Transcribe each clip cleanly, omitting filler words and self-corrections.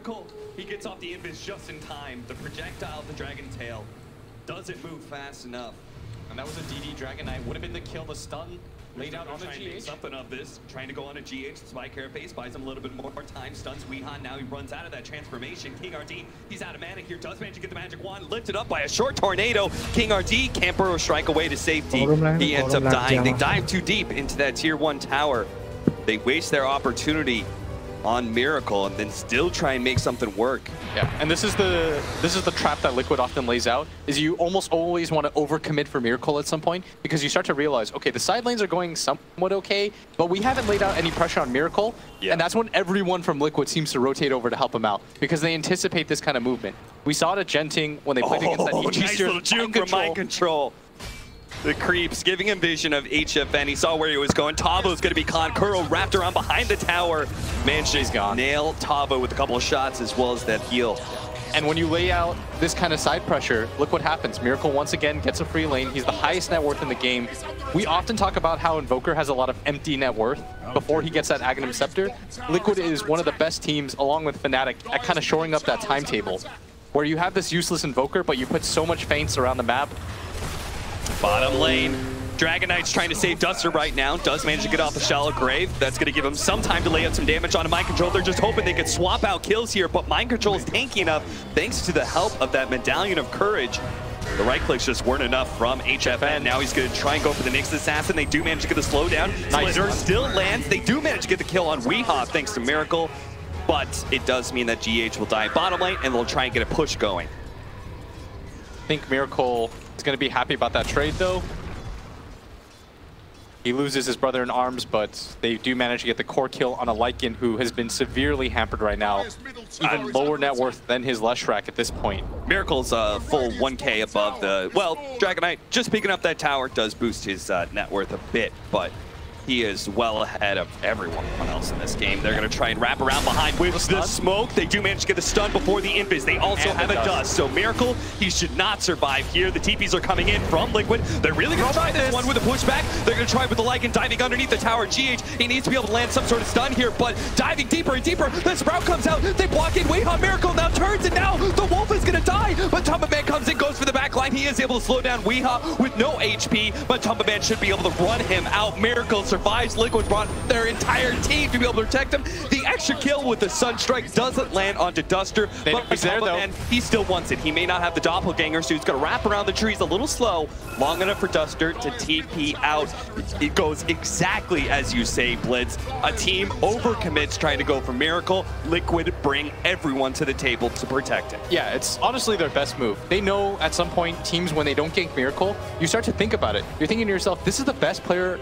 Miracle, he gets off the invis just in time. The projectile, the Dragon Tail, doesn't move fast enough. And that was a DD Dragon Knight. Would have been the kill, the stun laid out on the GH. Something of this, trying to go on a GH. Spy Carapace buys him a little bit more time, stuns Weehan. Now he runs out of that transformation. King RD, he's out of mana here. Does manage to get the magic wand lifted up by a short tornado. King RD can't burrow strike away to safety. He ends up dying. They dive too deep into that tier 1 tower. They waste their opportunity on Miracle and then still try and make something work. Yeah, and this is the trap that Liquid often lays out, is you almost always want to overcommit for Miracle at some point, because you start to realize, okay, the side lanes are going somewhat okay, but we haven't laid out any pressure on Miracle, and that's when everyone from Liquid seems to rotate over to help him out, because they anticipate this kind of movement. We saw it at Genting when they played against that nice little juke from Mind Control. The creeps giving him vision of HFN. He saw where he was going. Tavo's going to be caught. Kuro wrapped around behind the tower. Managed to nail Tavo with a couple of shots as well as that heal. And when you lay out this kind of side pressure, look what happens. Miracle once again gets a free lane. He's the highest net worth in the game. We often talk about how Invoker has a lot of empty net worth before he gets that Aghanim Scepter. Liquid is one of the best teams, along with Fnatic, at kind of shoring up that timetable, where you have this useless Invoker, but you put so much feints around the map. Bottom lane, Dragon Knight's trying to save Duster right now. Does manage to get off the shallow grave. That's going to give him some time to lay out some damage on Mind Control. They're just hoping they could swap out kills here, but Mind Control is tanky enough thanks to the help of that Medallion of Courage. The right clicks just weren't enough from HFN. Now he's going to try and go for the Nyx Assassin. They do manage to get the slowdown. Splitter still lands. They do manage to get the kill on Weehaw thanks to Miracle, but it does mean that GH will die bottom lane and they'll try and get a push going. I think Miracle is going to be happy about that trade, though. He loses his brother in arms, but they do manage to get the core kill on a Lycan who has been severely hampered right now. Even lower net worth than his Leshrac at this point. Miracle's full 1K above the... Well, Dragon Knight just picking up that tower does boost his net worth a bit, but he is well ahead of everyone else in this game. They're going to try and wrap around behind with the smoke. They do manage to get the stun before the invis. They also have a dust. So Miracle, he should not survive here. The TPs are coming in from Liquid. They're really going to try this one with a pushback. They're going to try with the Lycan diving underneath the tower. GH, he needs to be able to land some sort of stun here, but diving deeper and deeper. The Sprout comes out. They block in. Weehaw Miracle now turns, and now the Wolf is going to die. But Tumbaman comes in, goes for the back line. He is able to slow down Weehaw with no HP, but Tumbaman should be able to run him out. Miracle survives. Liquid brought their entire team to be able to protect him. The extra kill with the Sunstrike doesn't land onto Duster, but he's there though. He still wants it. He may not have the doppelganger, so he's going to wrap around the trees a little slow, long enough for Duster to TP out. It goes exactly as you say, Blitz. A team overcommits trying to go for Miracle. Liquid bring everyone to the table to protect him. Yeah, it's honestly their best move. They know at some point, teams, when they don't gank Miracle, you start to think about it. You're thinking to yourself, this is the best player,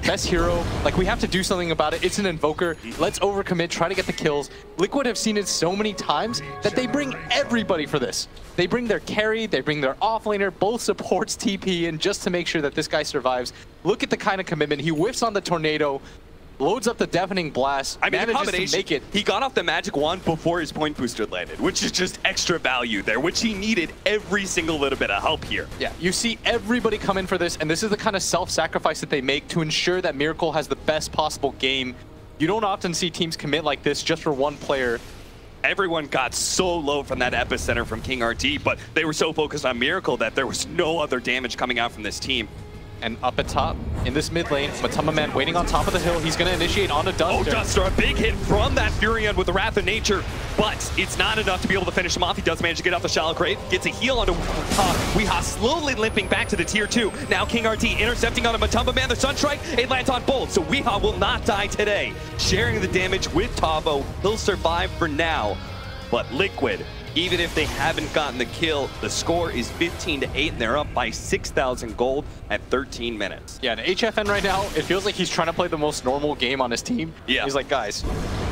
best hero, like we have to do something about it. It's an Invoker. Let's overcommit, try to get the kills. Liquid have seen it so many times that they bring everybody for this. They bring their carry, they bring their offlaner, both supports TP in just to make sure that this guy survives. Look at the kind of commitment. He whiffs on the tornado, loads up the deafening blast, manages to make it. He got off the magic wand before his point booster landed, which is just extra value there, which he needed every single little bit of help here. Yeah, you see everybody come in for this, and this is the kind of self-sacrifice that they make to ensure that Miracle has the best possible game. You don't often see teams commit like this just for one player. Everyone got so low from that epicenter from King RD, but they were so focused on Miracle that there was no other damage coming out from this team. And up at top, in this mid lane, Tumbaman waiting on top of the hill. He's going to initiate onto Duster. Oh, Duster, a big hit from that Furion with the Wrath of Nature, but it's not enough to be able to finish him off. He does manage to get off the shallow grave, gets a heal onto Weehaw, slowly limping back to the tier 2. Now King RD intercepting onto Tumbaman, the Sunstrike, it lands on both, so Weehaw will not die today. Sharing the damage with Tavo, he'll survive for now, but Liquid, even if they haven't gotten the kill, the score is 15-8, and they're up by 6,000 gold at 13 minutes. Yeah, and HFN right now, it feels like he's trying to play the most normal game on his team. Yeah. He's like, guys,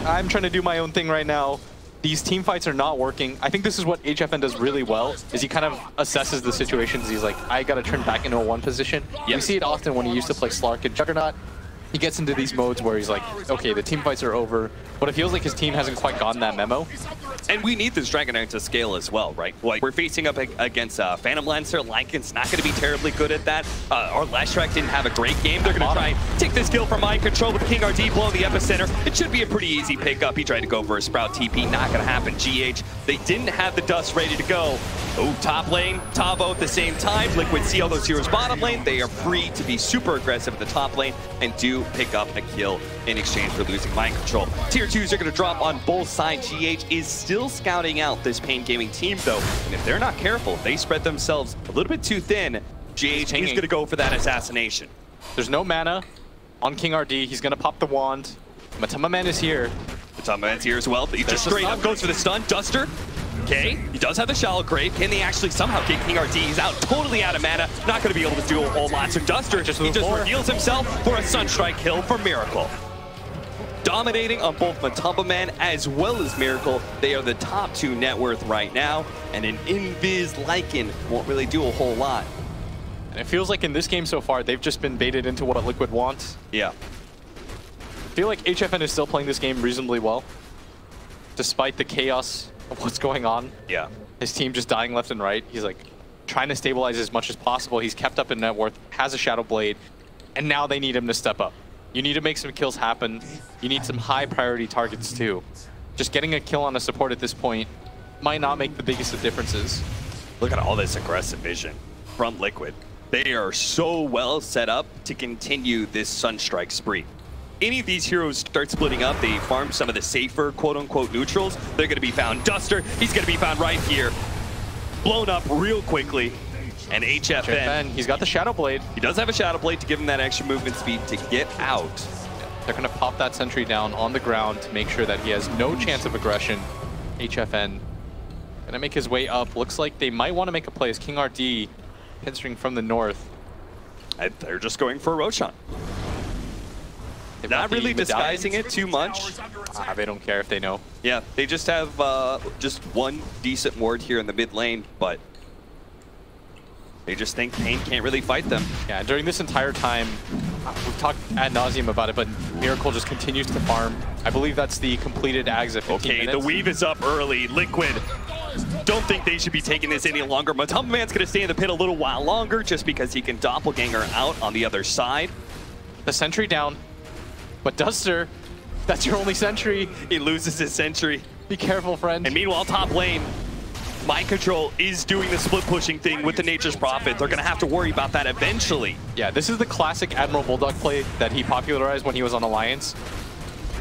I'm trying to do my own thing right now. These team fights are not working. I think this is what HFN does really well, is he kind of assesses the situations. He's like, I got to turn back into a 1 position. Yep. We see it often when he used to play Slark and Juggernaut. he gets into these modes where he's like, okay, the team fights are over, but it feels like his team hasn't quite gotten that memo. And we need this Dragon Knight to scale as well, right? Like, we're facing up against Phantom Lancer. Lycan's not going to be terribly good at that. Our Leshrac didn't have a great game. They're going to try and take this kill from Mind Control with King RD blowing the epicenter. It should be a pretty easy pickup. He tried to go for a Sprout TP. Not going to happen. GH, they didn't have the dust ready to go. Oh, top lane, Tavo at the same time. Liquid see all those heroes bottom lane. They are free to be super aggressive at the top lane and do pick up a kill in exchange for losing Mind Control. Tier 2s are going to drop on both sides. GH is still scouting out this Pain Gaming team, though. And if they're not careful, they spread themselves a little bit too thin. GH is going to go for that assassination. There's no mana on King RD. He's going to pop the wand. Matama Man is here. Matama Man's here as well. He just straight up goes for the stun. Duster. Okay, he does have the Shallow Grave. Can they actually somehow get King RD? He's out, totally out of mana. Not going to be able to do a whole lot. So Duster, he just reveals himself for a Sunstrike kill for Miracle. Dominating on both Matamba Man as well as Miracle. They are the top 2 net worth right now. And an Invis Lycan won't really do a whole lot. And it feels like in this game so far, they've just been baited into what Liquid wants. Yeah. I feel like HFN is still playing this game reasonably well, despite the chaos of what's going on. Yeah. His team just dying left and right. He's like trying to stabilize as much as possible. He's kept up in net worth, has a Shadow Blade, and now they need him to step up. You need to make some kills happen. You need some high priority targets too. Just getting a kill on a support at this point might not make the biggest of differences. Look at all this aggressive vision from Liquid. They are so well set up to continue this Sunstrike spree. Any of these heroes start splitting up, they farm some of the safer quote-unquote neutrals. They're going to be found. Duster, he's going to be found right here. Blown up real quickly. And HFN, he's got the Shadow Blade. He does have a Shadow Blade to give him that extra movement speed to get out. They're going to pop that sentry down on the ground to make sure that he has no chance of aggression. HFN going to make his way up. Looks like they might want to make a play as King RD pinstring from the north. And they're just going for a Roshan. Not really disguising it too much. They don't care if they know. Yeah, they just have just one decent ward here in the mid lane, but they just think Pain can't really fight them. Yeah, during this entire time, we've talked ad nauseum about it, but Miracle just continues to farm. I believe that's the completed Ags at 15 minutes. The weave is up early. Liquid don't think they should be taking this any longer. Matamba Man's going to stay in the pit a little while longer just because he can doppelganger out on the other side. The sentry down. But Duster, that's your only sentry. He loses his sentry. Be careful, friend. And meanwhile, top lane, Mind Control is doing the split pushing thing with the Nature's Prophet. They're going to have to worry about that eventually. Yeah, this is the classic Admiral Bulldog play that he popularized when he was on Alliance.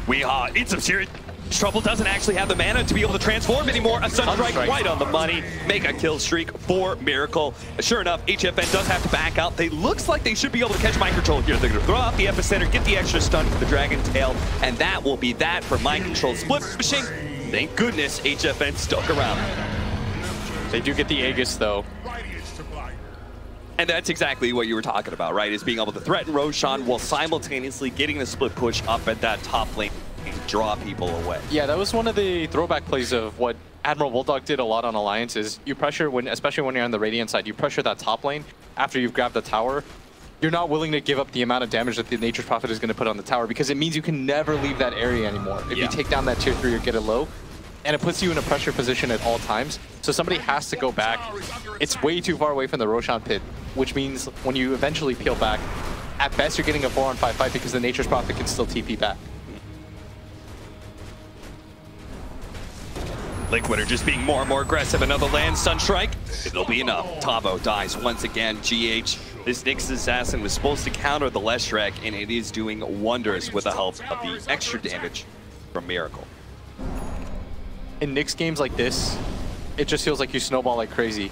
Weehaw in some serious trouble. Doesn't actually have the mana to be able to transform anymore. A Sunstrike right on the money. Make a kill streak for Miracle. Sure enough, HFN does have to back out. They looks like they should be able to catch Mind Control here. They're going to throw out the epicenter, get the extra stun for the Dragon Tail, and that will be that for Mind Control split pushing. Thank goodness HFN stuck around. They do get the Aegis though. And that's exactly what you were talking about, right? Is being able to threaten Roshan while simultaneously getting the split push up at that top lane and draw people away. Yeah, that was one of the throwback plays of what Admiral Bulldog did a lot on Alliances. You pressure, especially when you're on the Radiant side, you pressure that top lane after you've grabbed the tower. You're not willing to give up the amount of damage that the Nature's Prophet is going to put on the tower because it means you can never leave that area anymore. If you take down that tier 3 or get it low, and it puts you in a pressure position at all times. So somebody has to go back. It's way too far away from the Roshan pit, which means when you eventually peel back, at best you're getting a 4-on-5 fight because the Nature's Prophet can still TP back. Liquid are just being more and more aggressive. Another land Sunstrike. It'll be enough. Tavo dies once again. GH, this Nyx assassin was supposed to counter the Leshrac, and it is doing wonders with the help of the extra damage from Miracle. In Nyx games like this, it just feels like you snowball like crazy.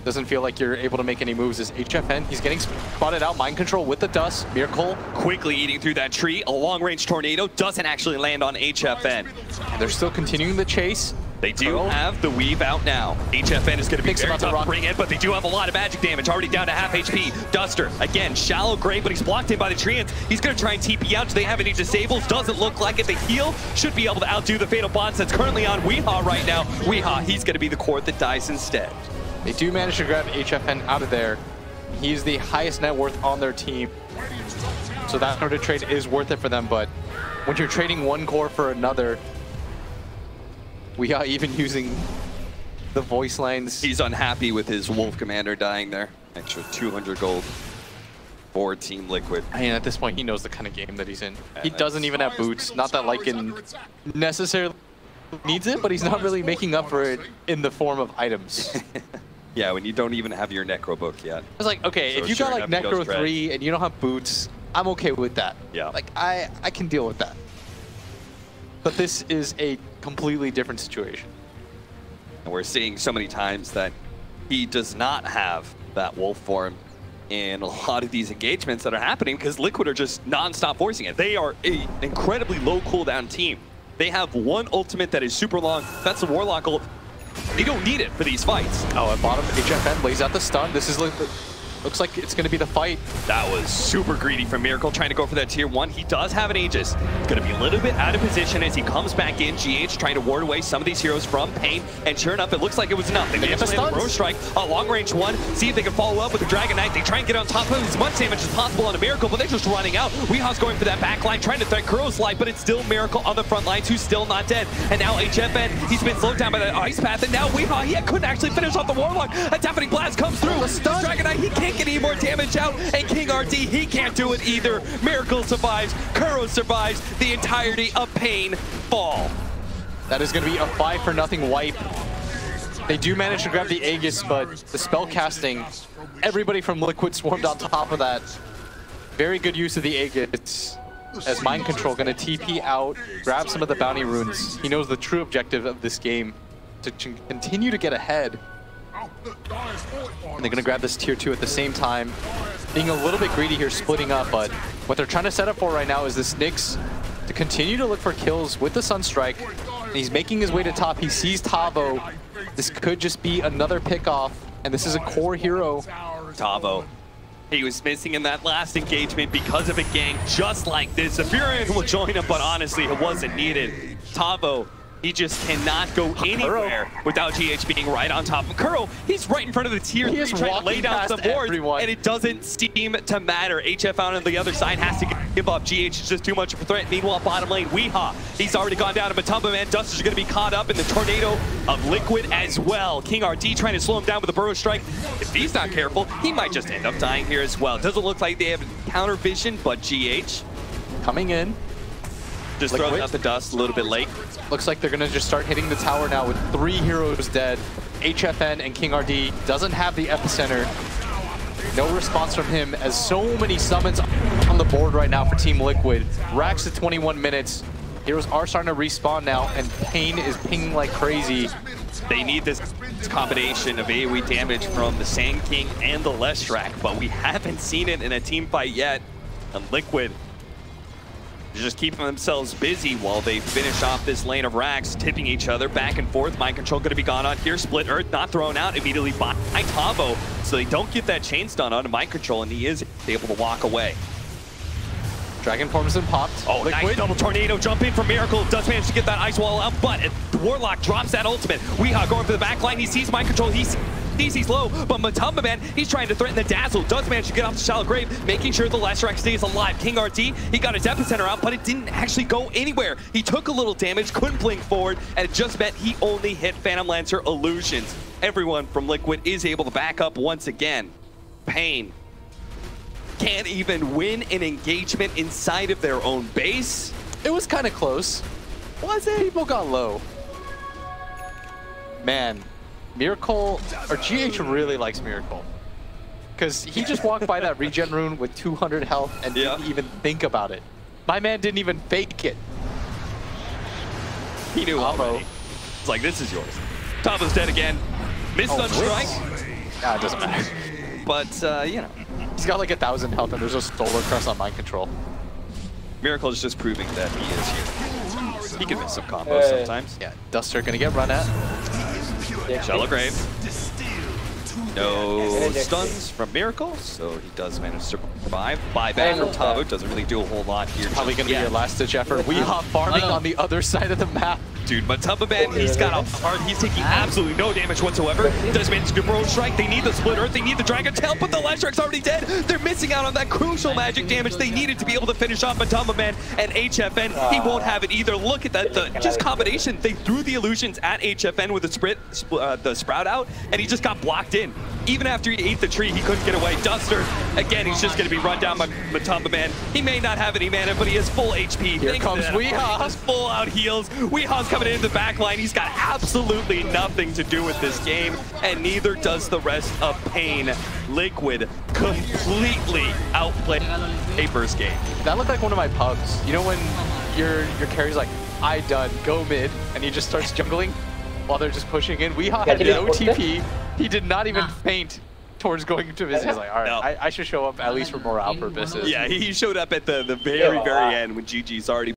Doesn't feel like you're able to make any moves as HFN. He's getting spotted out. Mind Control with the dust. Miracle quickly eating through that tree. A long-range tornado doesn't actually land on HFN. And they're still continuing the chase. They do have the weave out now. HFN is going to be very tough to bring in, but they do have a lot of magic damage, already down to half HP. Duster, again, shallow grave, but he's blocked in by the treants. He's going to try and TP out. Do they have any disables? Doesn't look like it. The heal should be able to outdo the Fatal Bonds that's currently on Weehaw right now. Weehaw, he's going to be the cord that dies instead. They do manage to grab HFN out of there. He's the highest net worth on their team. So that sort of trade is worth it for them, but when you're trading one core for another, we are even using the voice lines. He's unhappy with his Wolf Commander dying there. Extra 200 gold for Team Liquid. I mean, at this point, he knows the kind of game that he's in. He doesn't even have boots. Not that Lycan necessarily needs it, but he's not really making up for it in the form of items. Yeah, when you don't even have your Necro book yet. It's like, okay, So if you sure got like enough, he goes Necro 3 and you don't have boots, I'm okay with that. Yeah. Like, I can deal with that. But this is a completely different situation. And we're seeing so many times that he does not have that Wolf form in a lot of these engagements that are happening because Liquid are just non-stop forcing it. They are an incredibly low cooldown team. They have one ultimate that is super long. That's the Warlock ult. They don't need it for these fights. Oh, at bottom, HFN lays out the stun. This is looks like it's going to be the fight. That was super greedy from Miracle, trying to go for that tier 1. He does have an Aegis. It's going to be a little bit out of position as he comes back in. GH trying to ward away some of these heroes from Pain, and sure enough, it looks like it was enough. They managed to land a Roche Strike, a long-range one, see if they can follow up with the Dragon Knight. They try and get on top of him as much damage as possible on a Miracle, but they're just running out. Weeha's going for that back line, trying to threat Kuro's life, but it's still Miracle on the front lines, who's still not dead. And now HFN, he's been slowed down by the Ice Path, and now Weeha, he couldn't actually finish off the Warlock. A Deafening Blast comes through. The Dragon Knight, he can't get any more damage out, and King RD, he can't do it either. Miracle survives, Kuro survives, the entirety of Pain fall. That is going to be a 5-0 wipe. They do manage to grab the Aegis, but the spell casting, everybody from Liquid swarmed on top of that. Very good use of the Aegis, as Mind Control going to TP out, grab some of the bounty runes. He knows the true objective of this game, to continue to get ahead. And they're going to grab this tier 2 at the same time. Being a little bit greedy here, splitting up, but what they're trying to set up for right now is this Nyx to continue to look for kills with the Sunstrike. And he's making his way to top. He sees Tavo. This could just be another pick-off, and this is a core hero. Tavo, he was missing in that last engagement because of a gank just like this. The Furion will join him, but honestly, it wasn't needed. Tavo, he just cannot go anywhere without GH being right on top of Kuro. He's right in front of the tier 3 trying to lay down some boards, and it doesn't seem to matter. HF out on the other side has to give up. GH is just too much of a threat. Meanwhile, bottom lane, Weeha, he's already gone down to Matumba, man. Duster's going to be caught up in the tornado of Liquid as well. King RD trying to slow him down with a Burrow Strike. If he's not careful, he might just end up dying here as well. It doesn't look like they have counter vision, but GH coming in. Just throwing out the dust a little bit late. Looks like they're going to just start hitting the tower now with 3 heroes dead. HFN and King RD doesn't have the epicenter. No response from him, as so many summons on the board right now for Team Liquid. Racks at 21 minutes. Heroes are starting to respawn now, and Pain is pinging like crazy. They need this combination of AoE damage from the Sand King and the Leshrac, but we haven't seen it in a team fight yet. And Liquid just keeping themselves busy while they finish off this lane of racks, tipping each other back and forth. Mind Control going to be gone on here. Split Earth not thrown out immediately by Tavo, so they don't get that chain stun onto Mind Control, and he is able to walk away. Dragon forms and popped. Oh, Liquid. Nice double tornado jump in from Miracle. Does manage to get that ice wall out, but Warlock drops that ultimate. Weeha going for the back line. He sees Mind Control. He's low, but Matumba, man, he's trying to threaten the Dazzle. Does manage to get off the Shallow Grave, making sure the Leshrac stays alive. King RT, he got his epicenter out, but it didn't actually go anywhere. He took a little damage, couldn't blink forward, and it just meant he only hit Phantom Lancer illusions. Everyone from Liquid is able to back up once again. Pain can't even win an engagement inside of their own base. It was kind of close. Was it? People got low. Man. Miracle, or GH really likes Miracle. Because he just walked by that regen rune with 200 health and didn't even think about it. My man didn't even fake it. He knew already. It's like, this is yours. Tavo's dead again. Missed on strike. Nah, it doesn't matter. But, you know. He's got like 1,000 health and there's a Solar Crest on Mind Control. Miracle is just proving that he is here. He can miss some combos sometimes. Yeah, Duster gonna get run at. Shallow Grave. No stuns from Miracle, so he does manage to survive. Buyback from Tavo doesn't really do a whole lot here. Probably going to be your last-ditch effort. Weeha farming on the other side of the map. dude. Matumba Man, he's got a hard, he's taking absolutely no damage whatsoever. Does manage to Bro Strike. They need the Split Earth, they need the Dragon Tail, but the Electric's already dead. They're missing out on that crucial magic damage they needed to be able to finish off Matumba Man, and HFN, he won't have it either. Look at that, the just combination. They threw the illusions at HFN with the Sprout out, and he just got blocked in. Even after he ate the tree, he couldn't get away. Duster, again, he's just going to be run down by Matumba Man. He may not have any mana, but he has full HP. Here comes Weehaw. Just full out heals. Weehaw's coming into the back line. He's got absolutely nothing to do with this game, and neither does the rest of Pain. Liquid completely outplayed Paper's game. That looked like one of my pubs. You know when your carry's like, I done, go mid, and he just starts jungling while they're just pushing in. Weehaw had no TP. He did not even feint towards going to visit. He's like, all right, I should show up at least for morale purposes. Yeah, he showed up at the very, very end when GG's already